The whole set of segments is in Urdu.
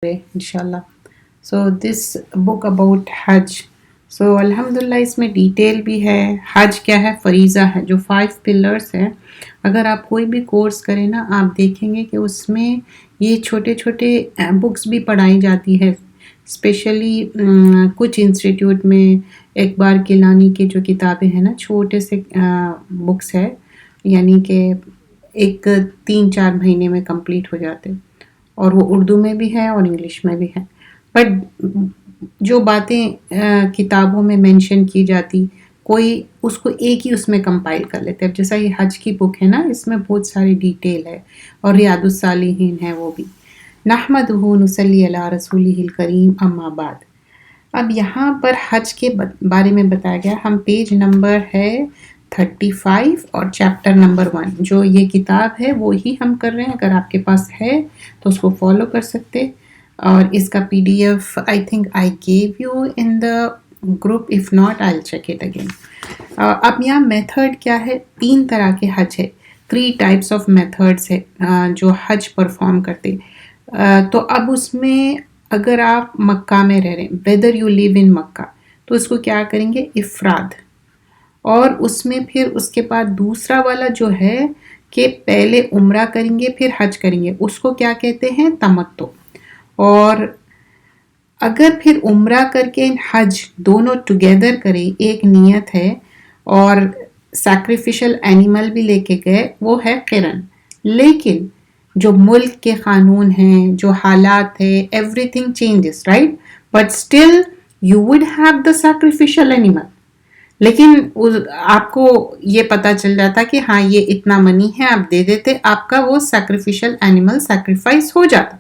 انشاءاللہ. سو دس بک اباؤٹ حج. سو الحمدللہ اس میں ڈیٹیل بھی ہے. حج کیا ہے؟ فریضہ ہے جو 5 پلرس ہے. اگر آپ کوئی بھی کورس کریں نا آپ دیکھیں گے کہ اس میں یہ چھوٹے چھوٹے بکس بھی پڑھائی جاتی ہے. اسپیشلی کچھ انسٹیٹیوٹ میں اقبال کیلانی کی جو کتابیں ہیں نا چھوٹے سے بکس ہے، یعنی کہ 3-4 مہینے میں کمپلیٹ ہو جاتے، اور وہ اردو میں بھی ہے اور انگلش میں بھی ہے. بٹ جو باتیں کتابوں میں مینشن کی جاتی کوئی اس کو ایک ہی اس میں کمپائل کر لیتے. اب جیسا یہ حج کی بک ہے نا اس میں بہت ساری ڈیٹیل ہے، اور ریاض الصالحین ہے وہ بھی. نحمدہ نصلی علی رسولہ الکریم اما بعد. اب یہاں پر حج کے بارے میں بتایا گیا. ہم پیج نمبر ہے 35 اور چیپٹر نمبر 1 جو یہ کتاب ہے وہی ہم کر رہے ہیں. اگر آپ کے پاس ہے تو اس کو فالو کر سکتے، اور اس کا PDF I think I give you in the group, if not I will check it again. اب یہاں میتھڈ کیا ہے؟ 3 طرح کے حج ہے، 3 ٹائپس آف میتھڈس ہے جو حج پرفارم کرتے. تو اب اس میں اگر آپ مکہ میں رہ رہے ہیں، ویدر یو لیو ان مکہ، تو اس کو کیا کریں گے؟ افراد. اور اس میں پھر اس کے بعد دوسرا والا جو ہے کہ پہلے عمرہ کریں گے پھر حج کریں گے، اس کو کیا کہتے ہیں؟ تمتع. اور اگر پھر عمرہ کر کے حج دونوں ٹوگیدر کرے، ایک نیت ہے اور سیکریفیشل اینیمل بھی لے کے گئے، وہ ہے قرن. لیکن جو ملک کے قانون ہیں، جو حالات ہے، every thing changes, right? But still you would have the sacrificial animal. لیکن آپ کو یہ پتا چل جاتا کہ ہاں یہ اتنا منی ہے، آپ دے دیتے، آپ کا وہ سیکریفیشل اینیمل سیکریفائس ہو جاتا.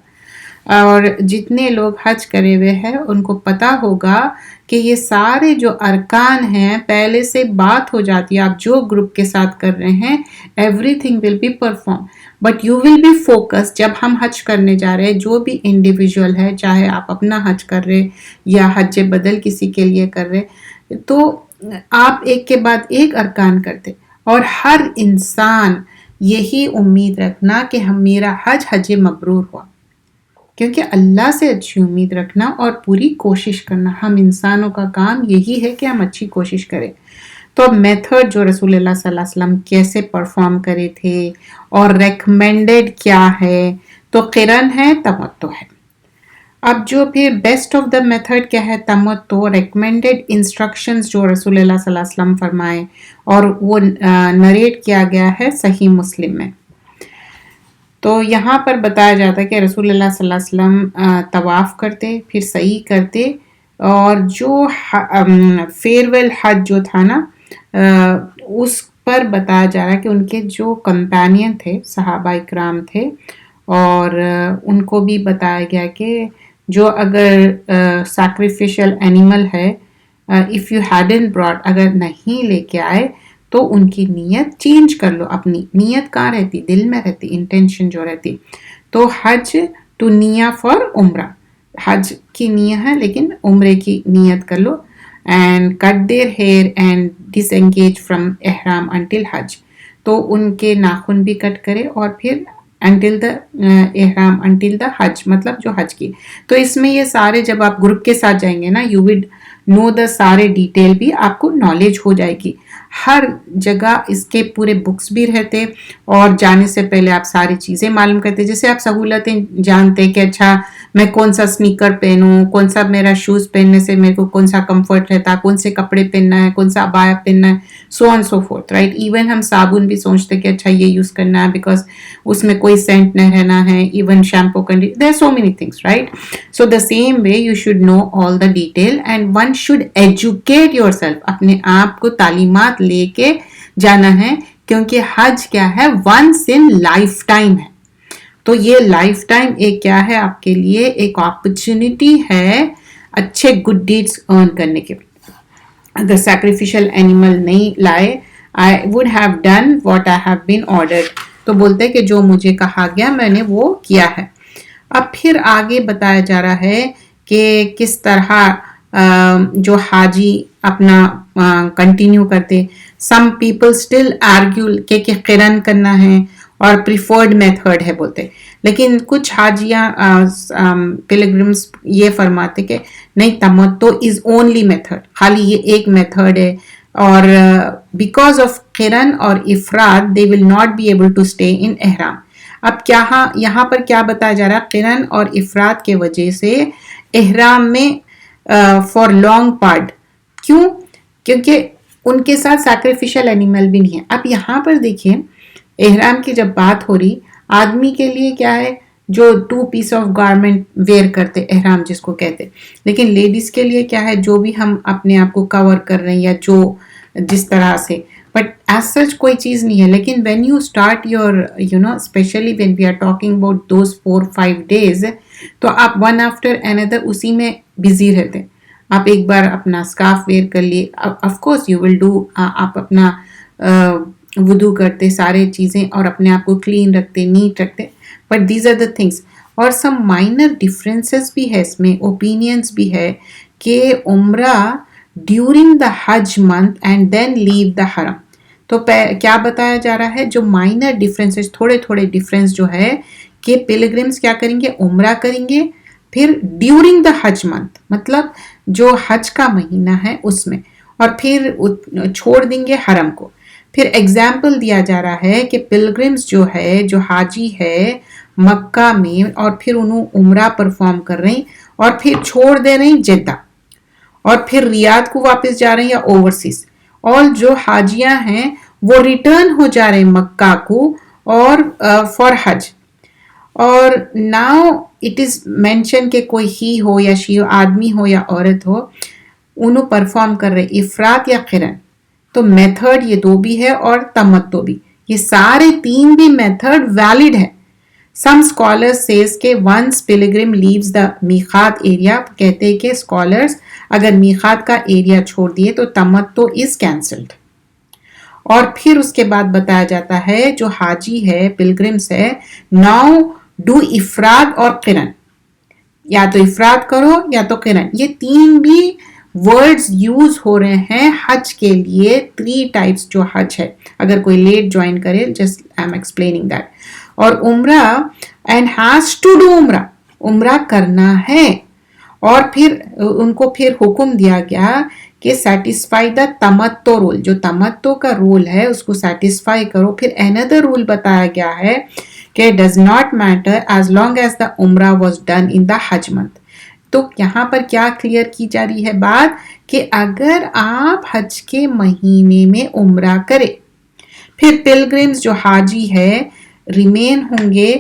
اور جتنے لوگ حج کرے ہوئے ہیں ان کو پتا ہوگا کہ یہ سارے جو ارکان ہیں پہلے سے بات ہو جاتی ہے. آپ جو گروپ کے ساتھ کر رہے ہیں everything will be perform, but you will be focus. جب ہم حج کرنے جا رہے ہیں، جو بھی انڈیویجول ہے، چاہے آپ اپنا حج کر رہے یا حج بدل کسی کے لیے کر رہے، تو آپ ایک کے بعد ایک ارکان کرتے. اور ہر انسان یہی امید رکھنا کہ میرا حج مبرور ہوا، کیونکہ اللہ سے اچھی امید رکھنا اور پوری کوشش کرنا. ہم انسانوں کا کام یہی ہے کہ ہم اچھی کوشش کریں. تو اب میتھڈ جو رسول اللہ صلی اللہ علیہ وسلم کیسے پرفارم کرے تھے اور ریکمینڈڈ کیا ہے، تو قرن ہے، تمتع ہے. اب جو پھر بیسٹ آف دا میتھڈ کیا ہے؟ تمتع. ریکمینڈڈ انسٹرکشنز جو رسول اللہ صلی اللہ علیہ وسلم فرمائے، اور وہ نریٹ کیا گیا ہے صحیح مسلم میں. تو یہاں پر بتایا جاتا ہے کہ رسول اللہ صلی اللہ علیہ وسلم طواف کرتے، پھر سعی کرتے، اور جو فیئرویل حج جو تھا نا اس پر بتایا جا رہا ہے کہ ان کے جو کمپینین تھے، صحابہ اکرام تھے، اور ان کو بھی بتایا گیا کہ جو اگر سیکریفیشل اینیمل ہے، اف یو ہیڈنٹ براٹ، اگر نہیں لے کے آئے تو ان کی نیت چینج کر لو. اپنی نیت کہاں رہتی؟ دل میں رہتی، انٹینشن جو رہتی. تو حج ٹو نیہ فار عمرہ، حج کی نیت ہے لیکن عمرے کی نیت کر لو. And cut their hair and disengage from احرام انٹل حج. تو ان کے ناخن بھی کٹ کرے، اور پھر انٹل دا احرام انٹل دا حج، مطلب جو حج کی. تو اس میں یہ سارے جب آپ گروپ کے ساتھ جائیں گے نا، یو وڈ نو دا سارے ڈیٹیل بھی آپ کو نالج ہو جائے گی. ہر جگہ اس کے پورے بکس بھی رہتے، اور جانے سے پہلے آپ ساری چیزیں معلوم کرتے. جیسے آپ سہولتیں جانتے کہ اچھا میں کون سا سنیکر پہنوں، کون سا میرا شوز پہننے سے میرے کو کون سا کمفرٹ رہتا، کون سے کپڑے پہننا ہے، کون سا عبایا پہننا ہے، سو آن سو فورتھ، رائٹ؟ ایون ہم صابن بھی سوچتے کہ اچھا یہ یوز کرنا ہے بیکاز اس میں کوئی سینٹ نہ رہنا ہے. Even shampoo conditioner, there so many things, right? So the same way you should know all the detail, and one should educate yourself. اپنے آپ کو تعلیمات لے کے جانا ہے، کیونکہ حج کیا ہے؟ ونس ان لائف ٹائم ہے. تو یہ لائف ٹائم ایک کیا ہے آپ کے لیے؟ ایک اپرچونٹی ہے اچھے گڈ ڈیڈس ارن کرنے کے. اگر سیکریفیشل اینیمل نہیں لائے، I would have done what I have been ordered. تو بولتے کہ جو مجھے کہا گیا میں نے وہ کیا ہے. اب پھر آگے بتایا جا رہا ہے کہ کس طرح جو حاجی اپنا کنٹینیو کرتے. سم پیپل اسٹل آرگیو کہ قرن کرنا ہے، اور پریفرڈ میتھڈ ہے بولتے. لیکن کچھ حاجیاں پلگرمس یہ فرماتے کہ نہیں، تمتو از اونلی میتھڈ، خالی یہ ایک میتھڈ ہے. اور بیکاز آف قرن اور افراد they will not be able to stay in احرام. اب کیا یہاں پر کیا بتایا جا رہا ہے؟ قرن اور افراد کے وجہ سے احرام میں فار لانگ پارٹ. کیوں؟ کیونکہ ان کے ساتھ سیکریفیشل اینیمل بھی نہیں ہے. اب یہاں پر دیکھیں احرام کی جب بات ہو رہی، آدمی کے لیے کیا ہے جو 2 پیس آف گارمنٹ ویئر کرتے احرام جس کو کہتے، لیکن لیڈیز کے لیے کیا ہے جو بھی ہم اپنے آپ کو کور کر رہے ہیں یا جو جس طرح سے، بٹ ایز سچ کوئی چیز نہیں ہے. لیکن when you start your specially when we are talking about those 4-5 days، تو آپ ون آفٹر اندر اسی میں بزی رہتے. آپ ایک بار اپنا اسکارف ویئر کر لیے، of course you will do, آپ اپنا وضو کرتے سارے چیزیں اور اپنے آپ کو کلین رکھتے، نیٹ رکھتے، but these are the things. اور سم مائنر ڈفرینسز بھی ہے اس میں، اوپینینس بھی ہے کہ عمرہ ڈیورنگ دا حج month and then leave the حرم. تو کیا بتایا جا رہا ہے؟ جو مائنر ڈفرینسز، تھوڑے تھوڑے ڈفرینس جو ہے کہ پلگرمس کیا کریں گے؟ عمرہ کریں گے پھر ڈیورنگ دا حج منتھ، مطلب جو حج کا مہینہ ہے اس میں، اور پھر چھوڑ دیں گے حرم کو. پھر ایگزامپل دیا جا رہا ہے کہ پلگرمز جو ہے، جو حاجی ہے مکہ میں اور پھر انہوں عمرہ پرفارم کر رہے ہیں اور پھر چھوڑ دے رہے ہیں جدہ اور پھر ریاض کو واپس جا رہے ہیں یا اوورسیز، اور جو حاجیاں ہیں وہ ریٹرن ہو جا رہے ہیں مکہ کو اور فار حج. اور ناؤ اٹ از مینشن کہ کوئی ہی ہو یا شی ہو، آدمی ہو یا عورت ہو، انہوں پرفارم کر رہے افراد یا قرن. تو میتھڈ یہ 2 بھی ہے اور تمتو بھی، یہ سارے 3 بھی میتھڈ ویلڈ ہے. سم اسکالرس سیز کہ ونس پلگرم لیوز دا میقات ایریا، کہتے ہیں کہ اسکالرس اگر میقات کا ایریا چھوڑ دیے تو تمتو از کینسلڈ. اور پھر اس کے بعد بتایا جاتا ہے جو حاجی ہے، پلگرمس ہے، ناؤ ڈو افراد اور قرن، یا تو افراد کرو یا تو قرن. یہ 3 بھی ورڈز یوز ہو رہے ہیں حج کے لیے. 3 ٹائپس جو حج ہے، اگر کوئی لیٹ جوائن کرے، just I am explaining that. اور عمرہ اینڈ ہیز ٹو ڈو، عمرہ کرنا ہے. اور پھر ان کو پھر حکم دیا گیا کہ سیٹسفائی دا تمتو رول، جو تمتو کا رول ہے اس کو سیٹسفائی کرو. پھر another رول بتایا گیا ہے کہ does not matter as long as the عمرہ was done in the Hajj month. تو یہاں پر کیا کلیئر کی جا رہی ہے بات کہ اگر آپ حج کے مہینے میں عمرہ کرے، پھر پلگرمز جو حاجی ہے ریمین ہوں گے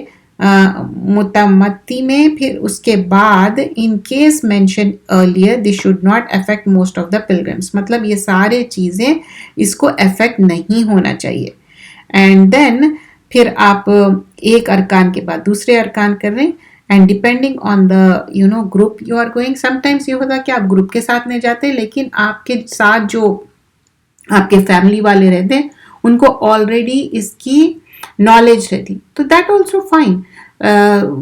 متمتی میں، پھر اس کے بعد in case mention earlier the should not affect most of the Pilgrim's, مطلب یہ سارے چیزیں اس کو افیکٹ نہیں ہونا چاہیے. اینڈ دین پھر آپ ایک ارکان کے بعد دوسرے ارکان کر رہے ہیں. And depending on the group you are going, sometimes یہ ہوتا ہے کہ آپ گروپ کے ساتھ نہیں جاتے، لیکن آپ کے ساتھ جو آپ کے فیملی والے رہتے ہیں ان کو آلریڈی اس کی نالج رہتی، تو دیٹ آلسو فائن.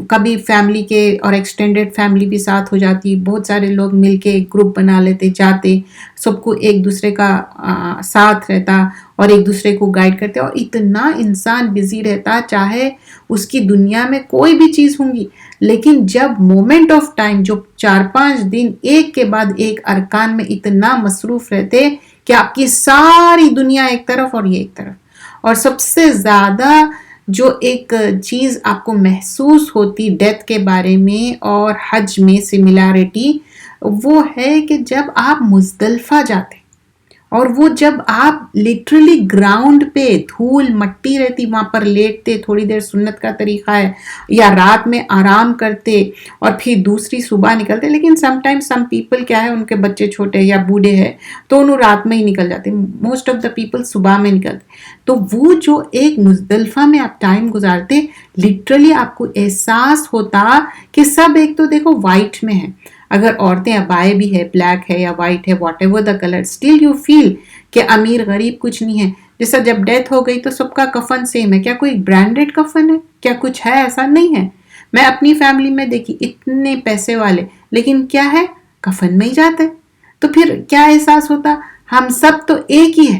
کبھی فیملی کے اور ایکسٹینڈیڈ فیملی بھی ساتھ ہو جاتی، بہت سارے لوگ مل کے ایک گروپ بنا لیتے، جاتے، سب کو ایک دوسرے کا ساتھ رہتا اور ایک دوسرے کو گائیڈ کرتے. اور اتنا انسان بزی رہتا، چاہے اس کی دنیا میں کوئی بھی چیز ہوں گی، لیکن جب مومنٹ آف ٹائم جو 4-5 دن ایک کے بعد ایک ارکان میں اتنا مصروف رہتے کہ آپ کی ساری دنیا ایک طرف اور یہ ایک طرف. اور سب سے زیادہ جو ایک چیز آپ کو محسوس ہوتی ڈیتھ کے بارے میں اور حج میں سملیرٹی، وہ ہے کہ جب آپ مزدلفہ جاتے اور وہ جب آپ لٹرلی گراؤنڈ پہ دھول مٹی رہتی وہاں پر لیٹتے، تھوڑی دیر سنت کا طریقہ ہے، یا رات میں آرام کرتے اور پھر دوسری صبح نکلتے. لیکن سم ٹائم سم پیپل کیا ہے ان کے بچے چھوٹے یا بوڑھے ہیں تو انہوں رات میں ہی نکل جاتے، موسٹ آف دا پیپل صبح میں نکلتے. تو وہ جو ایک مزدلفہ میں آپ ٹائم گزارتے، لٹرلی آپ کو احساس ہوتا کہ سب ایک تو دیکھو وائٹ میں ہے، اگر عورتیں ابائے بھی ہے، بلیک ہے یا وائٹ ہے، whatever the colour, still you feel کہ امیر غریب کچھ نہیں ہے. جیسا جب ڈیتھ ہو گئی تو سب کا کفن سیم ہے. کیا کوئی برانڈیڈ کفن ہے؟ کیا کچھ ہے؟ ایسا نہیں ہے. میں اپنی فیملی میں دیکھی اتنے پیسے والے، لیکن کیا ہے، کفن میں ہی جاتے. تو پھر کیا احساس ہوتا؟ ہم سب تو ایک ہی ہے،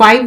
5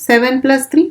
7 + 3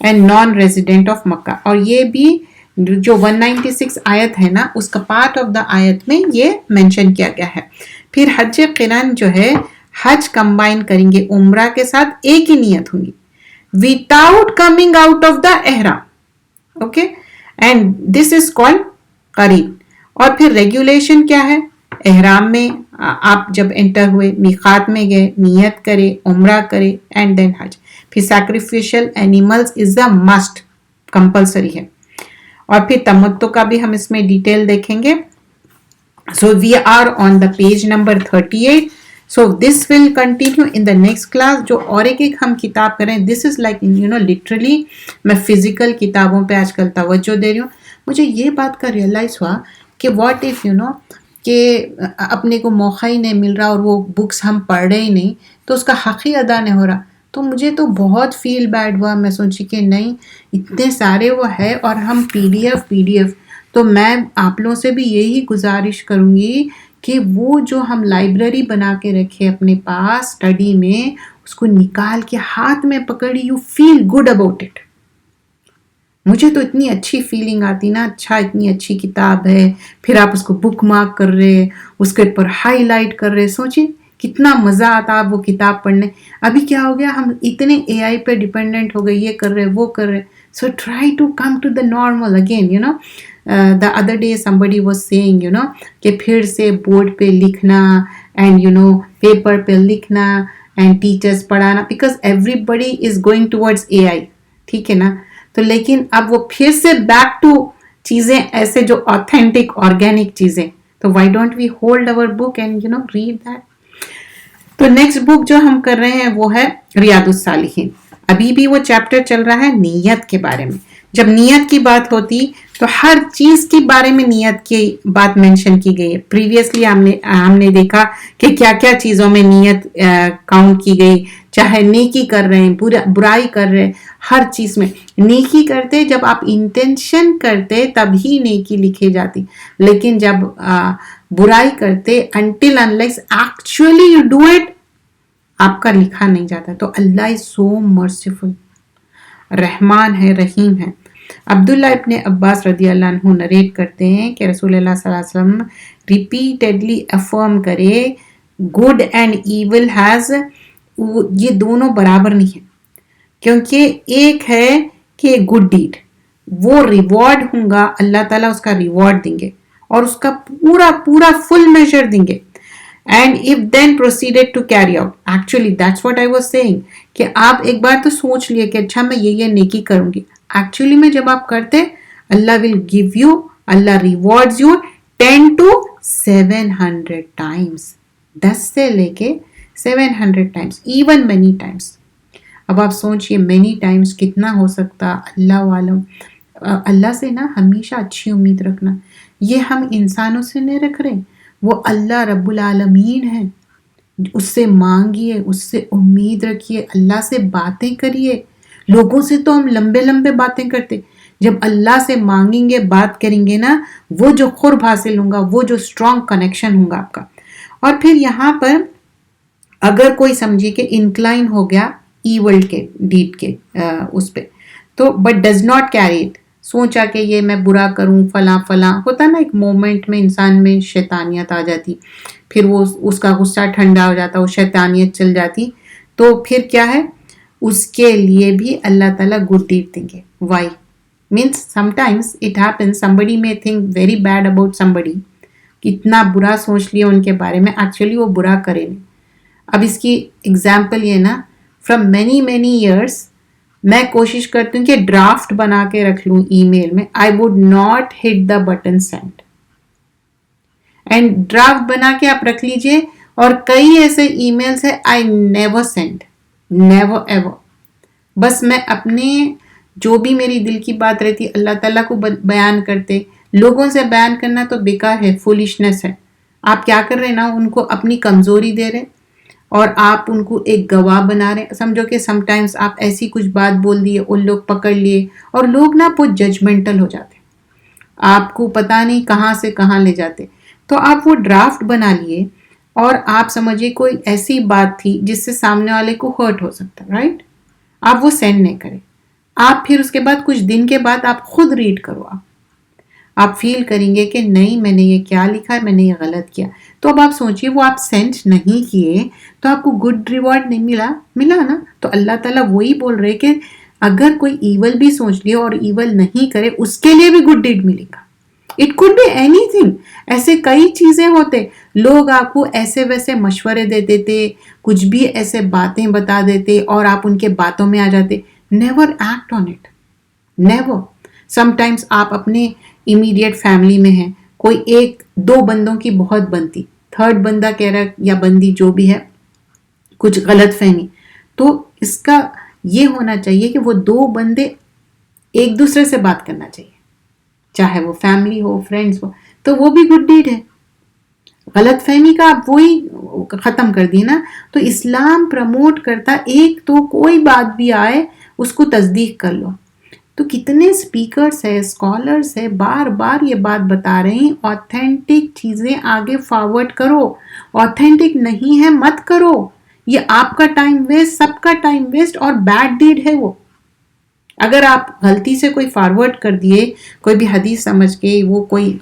اینڈ نان ریزیڈنٹ آف مکہ. اور یہ بھی جو 196 آیت ہے نا اس کا پارٹ آف دا آیت میں یہ مینشن کیا گیا ہے. پھر حج قران جو ہے حج کمبائن کریں گے عمرہ کے ساتھ, ایک ہی نیت ہوگی without coming out of the احرام. Okay, and this is called قرین. اور پھر ریگولیشن کیا ہے, احرام میں آپ جب انٹر ہوئے میقات میں گئے نیت کرے عمرہ کرے اینڈ دین حج. پھر سیکریفیشل اینیملز از اے مسٹ, کمپلسری ہے. اور پھر تمتع کا بھی ہم اس میں ڈیٹیل دیکھیں گے. So we are on the page number 38. So this will continue in the next class. جو اور ایک ہم کتاب کریں, this is like literally میں فزیکل کتابوں پہ آج کل توجہ دے رہی ہوں. مجھے یہ بات کا ریئلائز ہوا کہ what if کہ اپنے کو موقع ہی نہیں مل رہا اور وہ بکس ہم پڑھ رہے ہی نہیں تو اس کا حق ہی ادا نہیں ہو رہا. تو مجھے تو بہت فیل بیڈ ہوا. میں سوچی کہ نہیں, اتنے سارے وہ ہے اور ہم پی ڈی ایف. تو میں آپ لوگوں سے بھی یہی گزارش کروں گی کہ وہ جو ہم لائبریری بنا کے رکھے اپنے پاس اسٹڈی میں, اس کو نکال کے ہاتھ میں پکڑی, you feel good about it. مجھے تو اتنی اچھی فیلنگ آتی نا, اچھا اتنی اچھی کتاب ہے, پھر آپ اس کو بک مارک کر رہے, اس کے اوپر ہائی لائٹ کر رہے. سوچیں کتنا مزہ آتا آپ وہ کتاب پڑھنے. ابھی کیا ہو گیا, ہم اتنے اے آئی پہ ڈیپینڈنٹ ہو گئے, یہ کر رہے وہ کر رہے. So try to come to the normal again. The other day somebody was saying کہ پھر سے بورڈ پہ لکھنا and پیپر پہ لکھنا and teachers پڑھانا, because everybody is going towards AI. ٹھیک ہے نا. تو لیکن اب وہ پھر سے بیک ٹو چیزیں ایسے جو authentic organic چیزیں. تو why don't we hold our book and read that. تو نیکسٹ بک جو ہم کر رہے ہیں وہ ہے ریاض الصالحین. ابھی بھی وہ چیپٹر چل رہا ہے نیت کے بارے میں. جب نیت کی بات ہوتی تو ہر چیز کے بارے میں نیت کی بات مینشن کی گئی ہے. پریویسلی ہم نے دیکھا کہ کیا کیا چیزوں میں نیت کاؤنٹ کی گئی, چاہے نیکی کر رہے ہیں برائی کر رہے ہیں, ہر چیز میں نیکی کرتے جب آپ انٹینشن کرتے تب ہی نیکی لکھی جاتی, لیکن جب برائی کرتے until unless actually you do it آپ کا لکھا نہیں جاتا. تو اللہ is so merciful, رحمان ہے, رحیم ہے. عبداللہ ابن عباس رضی اللہ عنہ نریٹ کرتے ہیں کہ رسول اللہ صلی اللہ علیہ وسلم ریپیٹڈلی افرم کرے گڈ اینڈ ایول ہیز, یہ دونوں برابر نہیں ہیں, کیونکہ ایک ہے کہ گڈ ڈیڈ وہ ریوارڈ ہوں گا, اللہ تعالیٰ اس کا ریوارڈ دیں گے اور اس کا پورا فل میجر دیں گے. And if then proceeded to carry out, actually that's what I was saying کہ آپ ایک بار تو سوچ لیے کہ اچھا میں یہ نیکی کروں گی. ایکچولی میں جب آپ کرتے اللہ will give you, Allah rewards you 10 to 700 times, 10 سے لے کے 700 times, even many times. اب آپ سوچئے many times کتنا ہو سکتا, اللہ عالم. اللہ سے نا ہمیشہ اچھی امید رکھنا, یہ ہم انسانوں سے نہیں رکھ رہے, وہ اللہ رب العالمین ہے. اس سے مانگیے, اس سے امید رکھیے, اللہ سے باتیں کریے. لوگوں سے تو ہم لمبے باتیں کرتے, جب اللہ سے مانگیں گے بات کریں گے نا, وہ جو قرب حاصل ہوگا, وہ جو اسٹرانگ کنیکشن ہوگا آپ کا. اور پھر یہاں پر اگر کوئی سمجھے کہ انکلائن ہو گیا ایول کے ڈیڈ کے اس پہ, تو but does not carry it, سوچا کہ یہ میں برا کروں فلاں ہوتا نا, ایک مومنٹ میں انسان میں شیطانیت آ جاتی, پھر وہ اس کا غصہ ٹھنڈا ہو جاتا, وہ شیطانیت چل جاتی. تو پھر کیا ہے, اس کے لیے بھی اللہ تعالیٰ گڈ ڈیڈ دیں گے. Why means sometimes it happen somebody may think very bad about somebody, کتنا برا سوچ لیا ان کے بارے میں, ایکچولی وہ برا کرے نہیں. اب اس کی اگزامپل یہ نا, فرام many years میں کوشش کرتی ہوں کہ ڈرافٹ بنا کے رکھ لوں ای میل میں. I would not hit the button send, and draft بنا کے آپ رکھ لیجئے. اور کئی ایسے ای میلز ہیں I never send, never ever. بس میں اپنے جو بھی میری دل کی بات رہتی اللہ تعالیٰ کو بیان کرتے. لوگوں سے بیان کرنا تو بیکار ہے, فولشنس ہے. آپ کیا کر رہے ہیں نا, ان کو اپنی کمزوری دے رہے اور آپ ان کو ایک گواہ بنا رہے. سمجھو کہ سم ٹائمز آپ ایسی کچھ بات بول دیے, ان لوگ پکڑ لیے, اور لوگ نا بہت ججمنٹل ہو جاتے, آپ کو پتہ نہیں کہاں سے کہاں لے جاتے. تو آپ وہ ڈرافٹ بنا لیے, اور آپ سمجھیے کوئی ایسی بات تھی جس سے سامنے والے کو ہرٹ ہو سکتا, رائٹ, آپ وہ سینڈ نہیں کریں. آپ پھر اس کے بعد کچھ دن کے بعد آپ خود ریڈ کرو، آپ فیل کریں گے کہ نہیں میں نے یہ کیا لکھا ہے، میں نے یہ غلط کیا. تو اب آپ سوچئے وہ آپ سینڈ نہیں کیے تو آپ کو گڈ ریوارڈ نہیں ملا نا. تو اللہ تعالیٰ وہی بول رہے کہ اگر کوئی ایول بھی سوچ لے اور ایول نہیں کرے اس کے لیے بھی گڈ ڈیڈ ملے گا. اٹ کوڈ بی اینی تھنگ. ایسے کئی چیزیں ہوتے، لوگ آپ کو ایسے ویسے مشورے دے دیتے، کچھ بھی ایسے باتیں بتا دیتے اور آپ ان کے باتوں میں آ جاتے. Never act on it, never. Some times آپ اپنے امیڈیٹ فیملی میں ہیں، کوئی ایک دو بندوں کی بہت بنتی، تھرڈ بندہ کہہ رہا یا بندی جو بھی ہے کچھ غلط فہمی، تو اس کا یہ ہونا چاہیے کہ وہ دو بندے ایک دوسرے سے بات کرنا چاہیے، چاہے وہ فیملی ہو فرینڈز ہو، تو وہ بھی گڈ ڈیڈ ہے. غلط فہمی کا آپ وہی ختم کر دی نا. تو اسلام پروموٹ کرتا ایک تو کوئی بات بھی آئے اس کو تصدیق کر لو. تو کتنے سپیکرز ہے، اسکالرز ہے، بار بار یہ بات بتا رہے ہیں آتھینٹک چیزیں آگے فارورڈ کرو، آتھینٹک نہیں ہے مت کرو. یہ آپ کا ٹائم ویسٹ، سب کا ٹائم ویسٹ اور بیڈ ڈیڈ ہے وہ. اگر آپ غلطی سے کوئی فارورڈ کر دیے، کوئی بھی حدیث سمجھ کے، وہ کوئی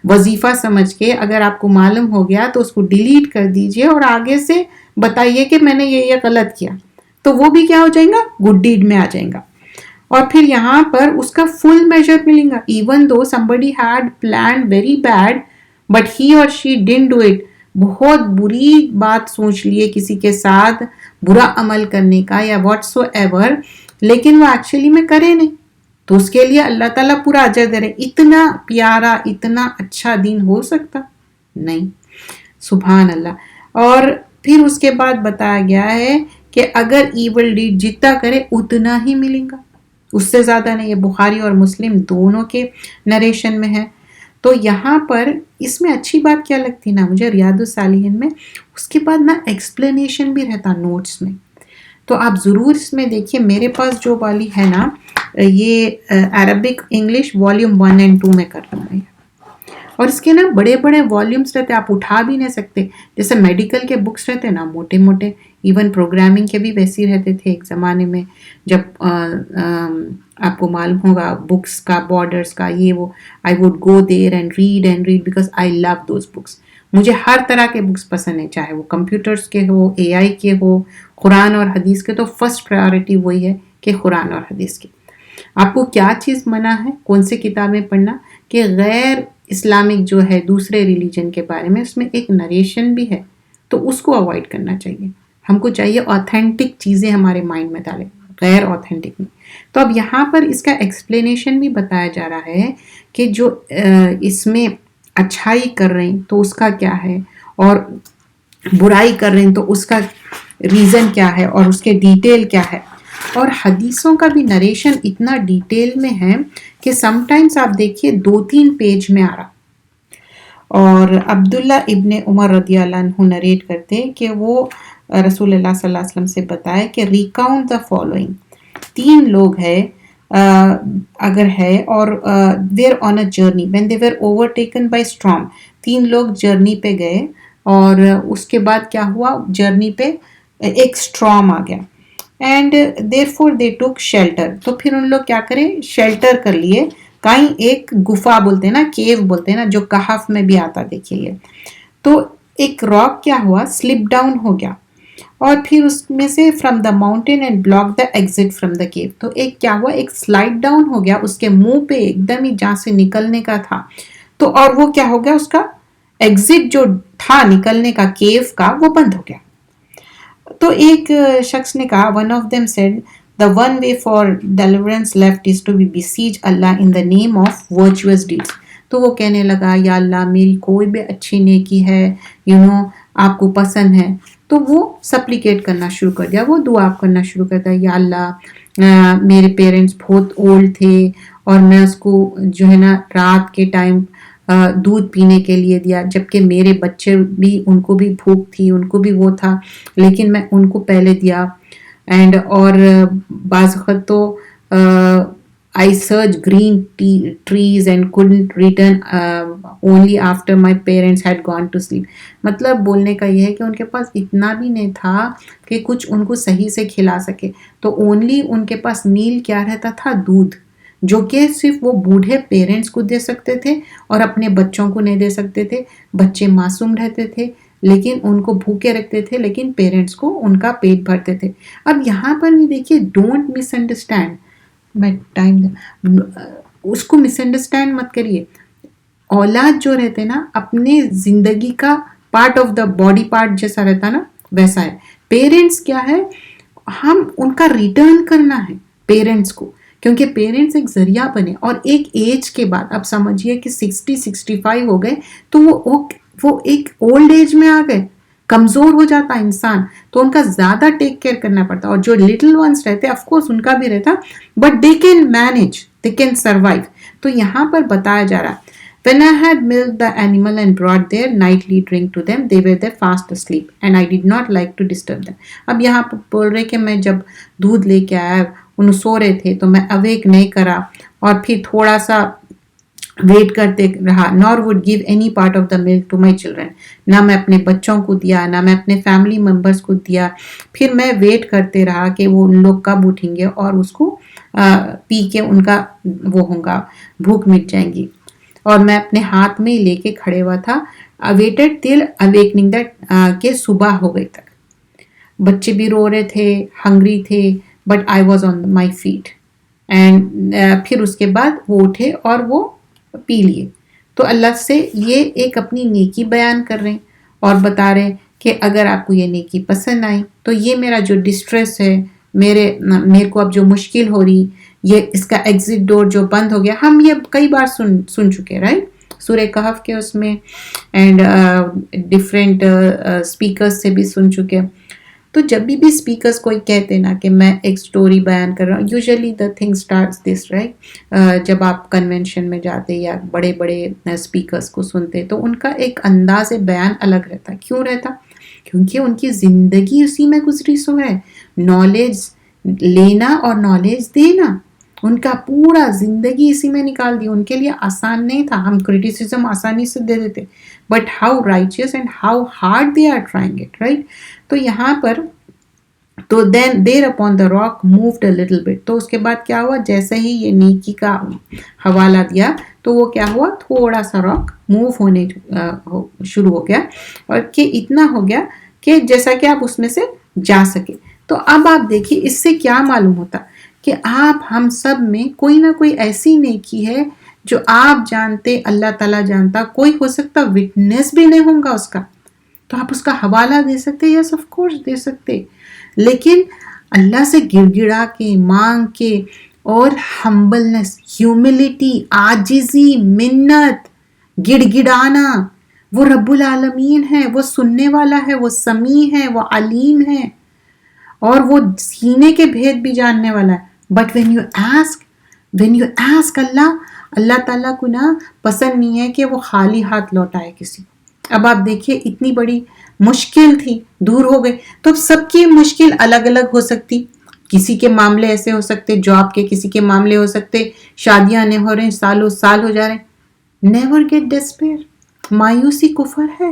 وظیفہ سمجھ کے، اگر آپ کو معلوم ہو گیا تو اس کو ڈیلیٹ کر دیجئے اور آگے سے بتائیے کہ میں نے یہ غلط کیا، تو وہ بھی کیا ہو جائیں گا، گڈ ڈیڈ میں آ جائیں گا. اور پھر یہاں پر اس کا فل میجر ملیں گا. Even though somebody had planned very bad but he or she didn't do it. بہت بری بات سوچ لیے کسی کے ساتھ برا عمل کرنے کا یا whatsoever، لیکن وہ ایکچولی میں کرے نہیں، تو اس کے لیے اللہ تعالیٰ پورا اجر دے رہے. اتنا پیارا اتنا اچھا دین ہو سکتا نہیں. سبحان اللہ. اور پھر اس کے بعد بتایا گیا ہے کہ اگر ایول ڈیڈ جتنا کرے اتنا ہی ملیں گا، اس سے زیادہ نہیں. یہ بخاری اور مسلم دونوں کے نریشن میں ہے. تو یہاں پر اس میں اچھی بات کیا لگتی نا مجھے ریاض الصالحین میں، اس کے بعد نا ایکسپلینیشن بھی رہتا نوٹس میں. تو آپ ضرور اس میں دیکھیے. میرے پاس جو والی ہے نا یہ عربک انگلش والیوم 1 and 2 میں کر رہا ہوں، اور اس کے نا بڑے بڑے والیومز رہتے، آپ اٹھا بھی نہیں سکتے. جیسے میڈیکل کے بکس رہتے نا موٹے موٹے، ایون پروگرامنگ کے بھی ویسے ہی رہتے تھے ایک زمانے میں، جب آپ کو معلوم ہوگا بکس کا بارڈرز کا یہ وہ. I would go there and read because I love those books. مجھے ہر طرح کے بکس پسند ہیں، چاہے وہ کمپیوٹرز کے ہو، اے آئی کے ہو، قرآن اور حدیث کے. تو فرسٹ پرائیورٹی وہی ہے کہ قرآن اور حدیث کی. آپ کو کیا چیز منع ہے، کون سے کتابیں پڑھنا، کہ غیر اسلامک جو ہے دوسرے ریلیجن کے بارے میں اس میں ایک نریشن بھی ہے، تو اس کو اوائڈ کرنا چاہیے. ہم کو چاہیے آتھینٹک چیزیں ہمارے مائنڈ میں ڈالیں، غیر آتھینٹک نہیں. تو اب یہاں پر اس کا ایکسپلینیشن بھی بتایا جا رہا ہے کہ جو اس میں اچھائی کر رہے ہیں تو اس کا کیا ہے، اور برائی کر رہے ہیں تو اس کا ریزن کیا ہے، اور اس کے ڈیٹیل کیا ہے. اور حدیثوں کا بھی نریشن اتنا ڈیٹیل میں ہے کہ سم ٹائمز آپ دیکھیے 2-3 پیج میں آ رہا. اور عبداللہ ابن عمر رضی اللہ عنہ نریٹ کرتے کہ وہ رسول اللہ صلی اللہ علیہ وسلم سے بتائے کہ ریکاؤنٹ دا فالوئنگ. 3 لوگ ہے اگر ہے اور there on a journey when they were overtaken by storm. 3 لوگ جرنی پہ گئے اور اس کے بعد کیا ہوا، جرنی پہ ایک اسٹارم آ گیا. اینڈ دیر فور دے ٹوک شیلٹر. تو پھر ان لوگ کیا کرے، شیلٹر کر لیے کہیں ایک گفا بولتے ہیں نا، کیو بولتے ہیں نا، جو کہف میں بھی آتا دیکھیے یہ. تو ایک راک کیا ہوا، سلپ ڈاؤن ہو گیا، اور پھر اس میں سے from the mountain and block the exit from the cave. تو ایک کیا ہوا، ایک سلائڈ ڈاؤن ہو گیا اس کے منہ پہ ایک دم ہی جہاں سے نکلنے کا تھا. تو اور وہ کیا ہو گیا، اس کا ایگزٹ جو تھا نکلنے کا کیو کا وہ بند ہو گیا. تو ایک شخص نے کہا، one of them said the one way for deliverance left is to be beseech Allah in the name of virtuous deeds. تو وہ کہنے لگا یا اللہ میری کوئی بھی اچھی نیکی ہے آپ کو پسند ہے. تو وہ سپلیکیٹ کرنا شروع کر دیا، وہ دعا کرنا شروع کر دیا، یا اللہ میرے پیرنٹس بہت اولڈ تھے اور میں اس کو جو ہے نا رات کے ٹائم دودھ پینے کے لیے دیا، جبکہ میرے بچے بھی ان کو بھی بھوک تھی، ان کو بھی وہ تھا، لیکن میں ان کو پہلے دیا. اینڈ اور بعض وقت تو I searched green trees and couldn't return only after my parents had gone to sleep. مطلب بولنے کا یہ ہے کہ ان کے پاس اتنا بھی نہیں تھا کہ کچھ ان کو صحیح سے کھلا سکے، تو اونلی ان کے پاس میل کیا رہتا تھا؟ دودھ، جو کہ صرف وہ بوڑھے پیرنٹس کو دے سکتے تھے اور اپنے بچوں کو نہیں دے سکتے تھے. بچے معصوم رہتے تھے لیکن ان کو بھوکے رکھتے تھے، لیکن پیرنٹس کو ان کا پیٹ بھرتے تھے. اب یہاں پر بھی دیکھیے، ڈونٹ مس انڈرسٹینڈ، میں ٹائم اس کو مس انڈرسٹینڈ مت کریے. اولاد جو رہتے نا اپنے زندگی کا part of the body part جیسا رہتا نا ویسا ہے. پیرنٹس کیا ہے؟ ہم ان کا ریٹرن کرنا ہے پیرنٹس کو، کیونکہ پیرنٹس ایک ذریعہ بنے، اور ایک ایج کے بعد اب سمجھیے کہ 60-65 ہو گئے تو وہ ایک اولڈ ایج میں آ گئے، کمزور ہو جاتا انسان، تو ان کا زیادہ ٹیک کیئر کرنا پڑتا. اور جو لٹل ونس رہتے آف کورس ان کا بھی رہتا، but they can manage, they can survive. تو یہاں پر بتایا جا رہا when I had milked the animal and brought their nightly drink to them, they were there fast asleep and I did not like to disturb them. اب یہاں پر بول رہے کہ میں جب دودھ لے کے آیا انہوں سو رہے تھے تو میں اویک نہیں کرا اور پھر تھوڑا سا ویٹ کرتے رہا. nor would give any part of the milk to my children. نہ میں اپنے بچوں کو دیا، نہ میں اپنے فیملی ممبرس کو دیا. پھر میں ویٹ کرتے رہا کہ وہ ان لوگ کب اٹھیں گے اور اس کو پی کے ان کا وہ ہوگا، بھوک مٹ جائیں گی. اور میں اپنے ہاتھ میں لے کے کھڑے ہوا تھا. awaited till awakening that کہ صبح ہو گئی تک. بچے بھی رو رہے تھے، ہنگری تھے، but I was on my feet. And پھر اس کے بعد وہ اٹھے اور وہ پی لیے. تو اللہ سے یہ ایک اپنی نیکی بیان کر رہے ہیں اور بتا رہے کہ اگر آپ کو یہ نیکی پسند آئی تو یہ میرا جو ڈسٹریس ہے، میرے کو اب جو مشکل ہو رہی، یہ اس کا ایگزٹ ڈور جو بند ہو گیا. ہم یہ کئی بار سن چکے، رائٹ، سورہ کہف کے اس میں، اینڈ ڈفرینٹ اسپیکرز سے بھی سن چکے. تو جب بھی اسپیکرز کوئی کہتے نا کہ میں ایک سٹوری بیان کر رہا ہوں، usually the thing starts this, right. جب آپ کنونشن میں جاتے یا بڑے بڑے اسپیکرز کو سنتے تو ان کا ایک انداز بیان الگ رہتا. کیوں رہتا؟ کیونکہ ان کی زندگی اسی میں گزری سو ہے. نالج لینا اور نالج دینا، ان کا پورا زندگی اسی میں نکال دی. ان کے لیے آسان نہیں تھا. ہم کریٹیسزم آسانی سے دے دیتے، but how righteous and how hard they are trying it, right. تو یہاں پر تو then there upon the rock moved a little bit. تو اس کے بعد کیا ہوا؟ جیسے ہی یہ نیکی کا حوالہ دیا تو وہ کیا ہوا؟ تھوڑا سا راک موو ہونے شروع ہو گیا، اور کہ اتنا ہو گیا کہ جیسا کہ آپ اس میں سے جا سکے. تو اب آپ دیکھیے اس سے کیا معلوم ہوتا کہ آپ ہم سب میں کوئی نہ کوئی ایسی نیکی ہے جو آپ جانتے، اللہ تعالیٰ جانتا، کوئی ہو سکتا وٹنس بھی نہیں ہوگا اس کا، تو آپ اس کا حوالہ دے سکتے. یس آف کورس دے سکتے، لیکن اللہ سے گڑ گڑا کے مانگ کے، اور ہمبلنس، ہیوملٹی، عاجزی، منت، گڑ گڑانا. وہ رب العالمین ہے، وہ سننے والا ہے، وہ سمیع ہے، وہ علیم ہے، اور وہ سینے کے بھید بھی جاننے والا ہے. بٹ when you ask اللہ تعالیٰ کو نا پسند نہیں ہے کہ وہ خالی ہاتھ لوٹائے کسی کو. اب آپ دیکھیے اتنی بڑی مشکل تھی، دور ہو گئی. تو سب کی مشکل الگ الگ ہو سکتی. کسی کے معاملے ایسے ہو سکتے جاب کے، کسی کے معاملے ہو سکتے شادیاں نہیں ہو رہے، سالوں سال ہو جا رہے ہیں. Never get disappear. مایوسی کفر ہے.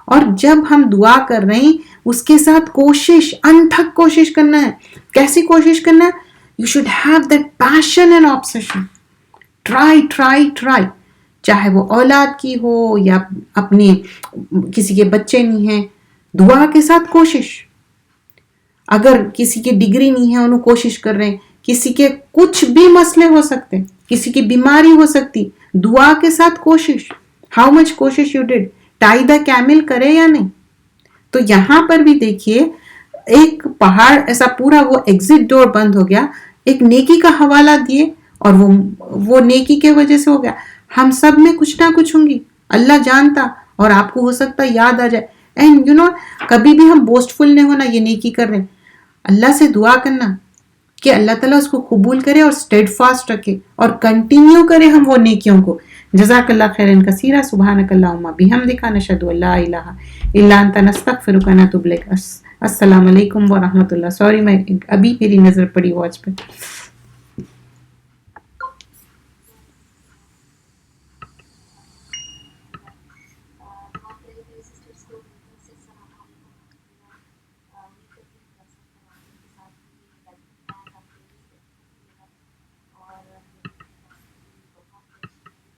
اور جب ہم دعا کر رہے ہیں اس کے ساتھ کوشش، انتھک کوشش کرنا ہے. کیسی کوشش کرنا ہے؟ You should have that passion and obsession. Try, چاہے وہ اولاد کی ہو یا اپنے کسی کے بچے نہیں ہیں، دعا کے ساتھ کوشش. اگر کسی کی ڈگری نہیں ہے انہوں کوشش کر رہے ہیں، کسی کے کچھ بھی مسئلے ہو سکتے، کسی کی بیماری ہو سکتی، دعا کے ساتھ کوشش. ہاؤ مچ کوشش you did? Tie the camel کرے یا نہیں؟ تو یہاں پر بھی دیکھیے ایک پہاڑ ایسا پورا وہ ایگزٹ ڈور بند ہو گیا. ایک نیکی کا حوالہ دیے اور وہ نیکی کے وجہ سے ہو گیا. ہم سب میں کچھ نہ کچھ ہوں گی، اللہ جانتا، اور آپ کو ہو سکتا یاد آ جائے. اینڈ کبھی بھی ہم بوسٹفل نہیں ہونا یہ نیکی کر رہے ہیں. اللہ سے دعا کرنا کہ اللہ تعالیٰ اس کو قبول کرے اور اسٹیڈ فاسٹ رکھے اور کنٹینیو کرے ہم وہ نیکیوں کو. جزاک اللہ خیرن کثیرا. سبحانک اللہم بحمدک، نشہد ان لا الہ الا انت، نستغفرک ونتوب الیک. السلام علیکم ورحمۃ اللہ. سوری میں ابھی میری نظر پڑی واچ پہ.